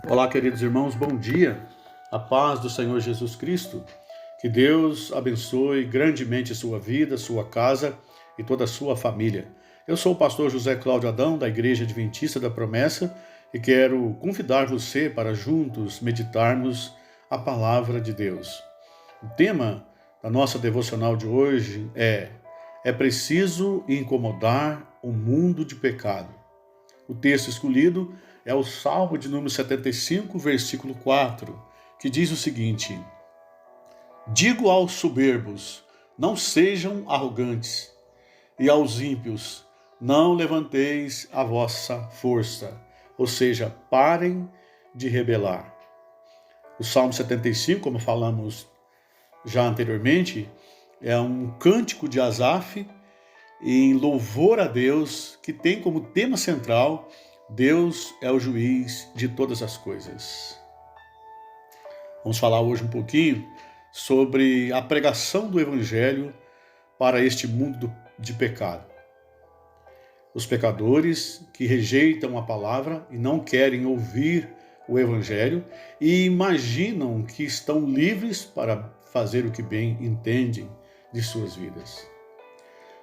Olá, queridos irmãos, bom dia. A paz do Senhor Jesus Cristo. Que Deus abençoe grandemente sua vida, sua casa e toda a sua família. Eu sou o pastor José Cláudio Adão, da Igreja Adventista da Promessa, e quero convidar você para juntos meditarmos a palavra de Deus. O tema da nossa devocional de hoje é preciso incomodar o mundo de pecado. O texto escolhido é o Salmo de número 75, versículo 4, que diz o seguinte: Digo aos soberbos, não sejam arrogantes, e aos ímpios, não levanteis a vossa força, ou seja, parem de rebelar. O Salmo 75, como falamos já anteriormente, é um cântico de Asaf em louvor a Deus, que tem como tema central: Deus é o juiz de todas as coisas. Vamos falar hoje um pouquinho sobre a pregação do Evangelho para este mundo de pecado. Os pecadores que rejeitam a palavra e não querem ouvir o Evangelho e imaginam que estão livres para fazer o que bem entendem de suas vidas.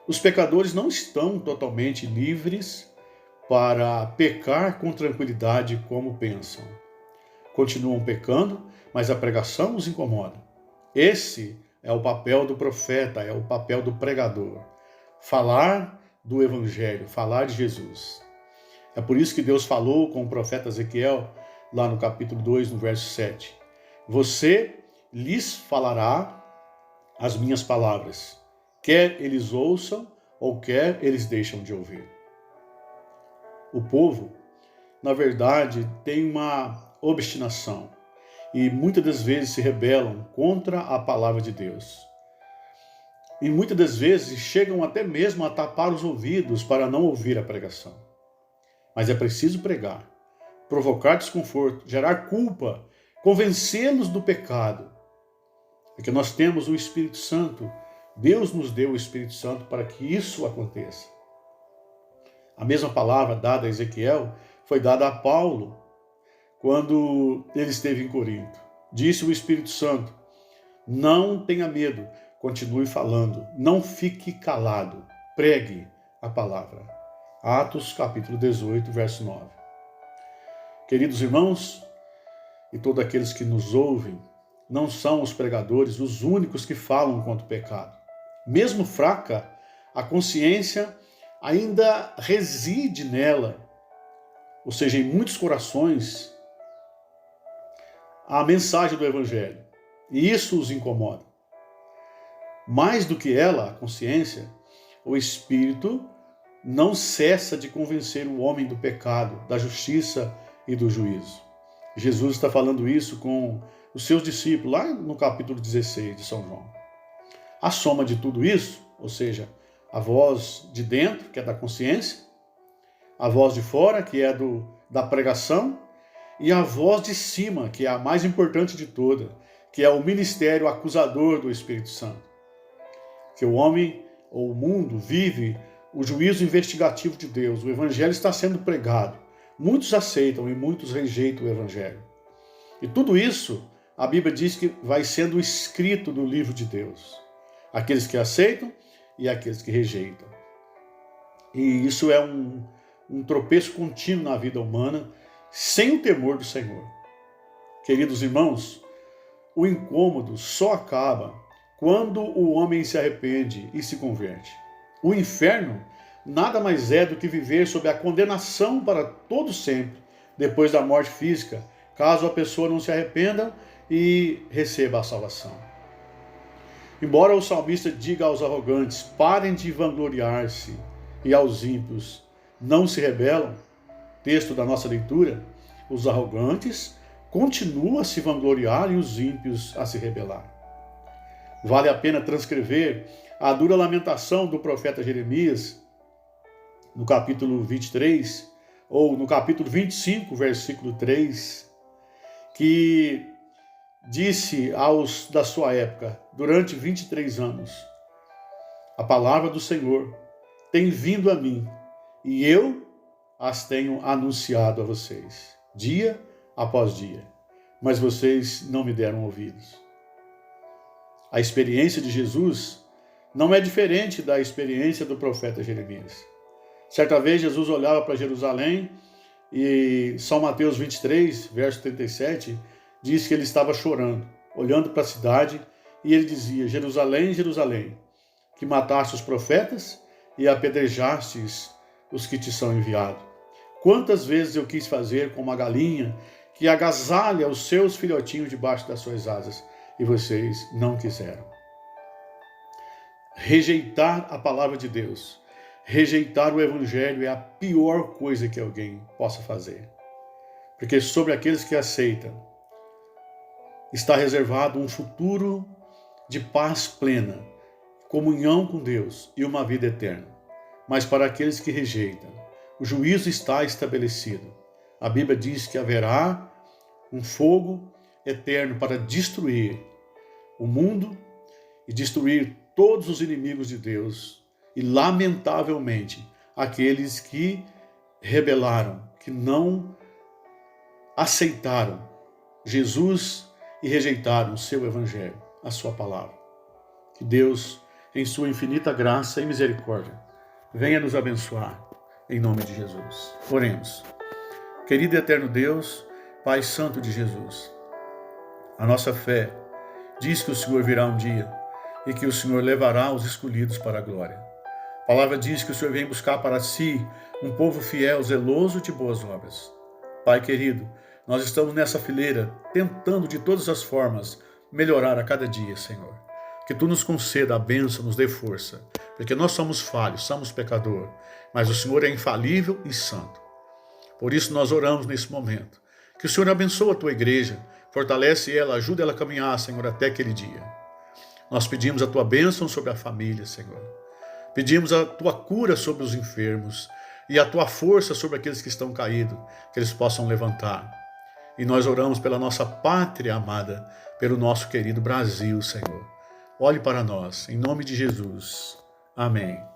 Os pecadores não estão totalmente livres para pecar com tranquilidade como pensam. Continuam pecando, mas a pregação os incomoda. Esse é o papel do profeta, é o papel do pregador. Falar do Evangelho, falar de Jesus. É por isso que Deus falou com o profeta Ezequiel, lá no capítulo 2, no verso 7. Você lhes falará as minhas palavras, quer eles ouçam ou quer eles deixam de ouvir. O povo, na verdade, tem uma obstinação e muitas das vezes se rebelam contra a palavra de Deus. E muitas das vezes chegam até mesmo a tapar os ouvidos para não ouvir a pregação. Mas é preciso pregar, provocar desconforto, gerar culpa, convencê-los do pecado. Porque nós temos o Espírito Santo. Deus nos deu o Espírito Santo para que isso aconteça. A mesma palavra dada a Ezequiel foi dada a Paulo quando ele esteve em Corinto. Disse o Espírito Santo: não tenha medo, continue falando, não fique calado, pregue a palavra. Atos capítulo 18, verso 9. Queridos irmãos e todos aqueles que nos ouvem, não são os pregadores os únicos que falam contra o pecado. Mesmo fraca, a consciência ainda reside nela, ou seja, em muitos corações, a mensagem do Evangelho. E isso os incomoda. Mais do que ela, a consciência, o Espírito não cessa de convencer o homem do pecado, da justiça e do juízo. Jesus está falando isso com os seus discípulos, lá no capítulo 16 de São João. A soma de tudo isso, ou seja, a voz de dentro, que é da consciência, a voz de fora, que é da pregação, e a voz de cima, que é a mais importante de toda, que é o ministério acusador do Espírito Santo. Que o homem ou o mundo vive o juízo investigativo de Deus. O Evangelho está sendo pregado. Muitos aceitam e muitos rejeitam o Evangelho. E tudo isso, a Bíblia diz que vai sendo escrito no livro de Deus. Aqueles que aceitam e aqueles que rejeitam. E isso é um tropeço contínuo na vida humana, sem o temor do Senhor. Queridos irmãos, o incômodo só acaba quando o homem se arrepende e se converte. O inferno nada mais é do que viver sob a condenação para todo sempre, depois da morte física, caso a pessoa não se arrependa e receba a salvação. Embora o salmista diga aos arrogantes: parem de vangloriar-se, e aos ímpios: não se rebelam, texto da nossa leitura, os arrogantes continuam a se vangloriar e os ímpios a se rebelar. Vale a pena transcrever a dura lamentação do profeta Jeremias, no capítulo 23, ou no capítulo 25, versículo 3, que disse aos da sua época, durante 23 anos, a palavra do Senhor tem vindo a mim, e eu as tenho anunciado a vocês, dia após dia, mas vocês não me deram ouvidos. A experiência de Jesus não é diferente da experiência do profeta Jeremias. Certa vez Jesus olhava para Jerusalém e São Mateus 23, verso 37, diz que ele estava chorando, olhando para a cidade, e ele dizia: Jerusalém, Jerusalém, que mataste os profetas e apedrejastes os que te são enviados. Quantas vezes eu quis fazer como uma galinha que agasalha os seus filhotinhos debaixo das suas asas, e vocês não quiseram. Rejeitar a palavra de Deus, rejeitar o evangelho é a pior coisa que alguém possa fazer. Porque sobre aqueles que aceitam está reservado um futuro de paz plena, comunhão com Deus e uma vida eterna. Mas para aqueles que rejeitam, o juízo está estabelecido. A Bíblia diz que haverá um fogo eterno para destruir o mundo e destruir todos os inimigos de Deus. E, lamentavelmente, aqueles que rebelaram, que não aceitaram Jesus e rejeitaram o seu evangelho, a sua palavra. Que Deus, em sua infinita graça e misericórdia, venha nos abençoar, em nome de Jesus. Oremos. Querido e eterno Deus, Pai Santo de Jesus, a nossa fé diz que o Senhor virá um dia e que o Senhor levará os escolhidos para a glória. A palavra diz que o Senhor vem buscar para si um povo fiel, zeloso de boas obras. Pai querido, nós estamos nessa fileira, tentando de todas as formas melhorar a cada dia, Senhor. Que Tu nos conceda a bênção, nos dê força, porque nós somos falhos, somos pecadores, mas o Senhor é infalível e santo. Por isso nós oramos nesse momento. Que o Senhor abençoe a Tua igreja, fortalece ela, ajude ela a caminhar, Senhor, até aquele dia. Nós pedimos a Tua bênção sobre a família, Senhor. Pedimos a Tua cura sobre os enfermos e a Tua força sobre aqueles que estão caídos, que eles possam levantar. E nós oramos pela nossa pátria amada, pelo nosso querido Brasil, Senhor. Olhe para nós, em nome de Jesus. Amém.